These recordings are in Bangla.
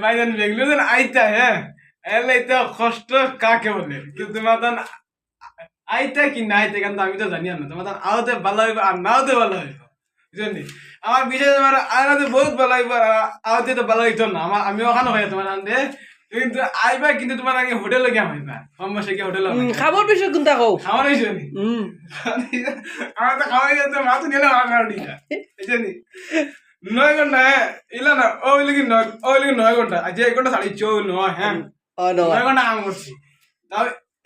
ভাইজান বেঙ্গলোর আইতা হ্যাঁ এলে তো কষ্ট কাকে বলে কিন্তু তোমার তো আইতা কি না আইতা কিন্তু আমি তো জানি না তোমার তো আওতে ভালো হইব আর নাওতে ভালো হইব বুঝলি আমার বিষয় তোমার আয়নাতে বহুত ভালো হইব আর আওতে তো ভালো হইতো না আমার আমি ওখানে হয়ে তোমার আনতে কিন্তু আইবা কিন্তু তোমার আগে হোটেলে গিয়ে হইবা সমস্যা কি হোটেলে খাবার বিষয় কোনটা কও খাওয়া হয়েছে নি আমার তো খাওয়াই যাচ্ছে মাছ নিলে আমার কারণে বুঝলি 9 ঘন্টা হ্যাঁ ইলা না ওই লিখি 9 ঘন্টা আজ 1 ঘন্টা সাড়ে 9 হ্যাঁ ও নো 9 ঘন্টা কাম করছি তাও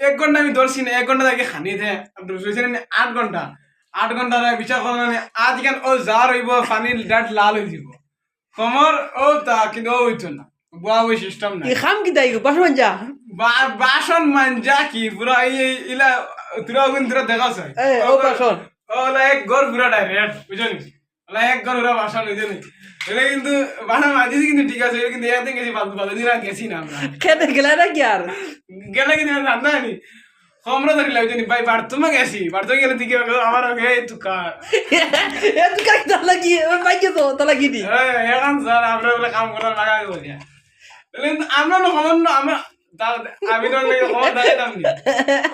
1 ঘন্টা আমি ধরছি না 1 ঘন্টা থেকে খানি দে রয়েছে 8 ঘন্টা 8 ঘন্টা বিচার করা মানে আজকাল ও যা রইব পানির ডাট লাল হয়ে যাব কমর ও তা কিন্তু ও হইতো না বুয়া ওই সিস্টেম না ই খাম কি তাই বাস মানজা বাসন মানজা কি পুরা ইলা তুরা কিন্তু দেখাছ ও বাসন ওলা এক ঘর পুরা ডাইরেক্ট বুঝলি ওলা এক ঘর পুরা বাসন বুঝলি এটা কিন্তু বাসন মাঝে কিন্তু ঠিক আছে এটা কিন্তু একদিন গেছি ভালো দিন আর গেছি না আমরা খেতে গেলে না কি আর গেলে কিন্তু রান্না হয়নি কমরা ধরি লাগছে ভাই বাড়তুমা গেছি বাড়তে গেলে দিকে আমার হে তুকা এ তুই কাক তালা কি বাইকে তো তালা কি দি এখন স্যার আমরা বলে কাম করার লাগা বলি আমরা না খবর না আমরা আমি তো খবর দাঁড়াইতাম নি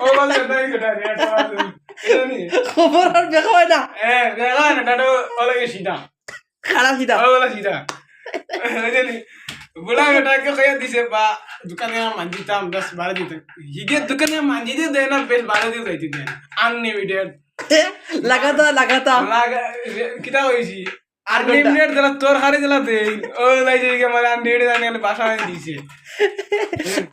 ও বলে এটাই খবর আর দেখা হয় না দেখা না দাদা ওলা সিধা খারাপ সিধা ওলা সিধা বুড়া বেটাকে কইয়া দিছে বা দোকানে মানজিতাম 10-12 দিতে হিগে দোকানে মানজিতে দেয় না বেশ 12 দিন যাইতে দেয় আনলিমিটেড লাগাতা লাগা কিটা হইছি আনলিমিটেড দিলা তোর হারে দিলা দে ও লাইছে কি মানে আনলিমিটেড জানি বাসা আনি দিছে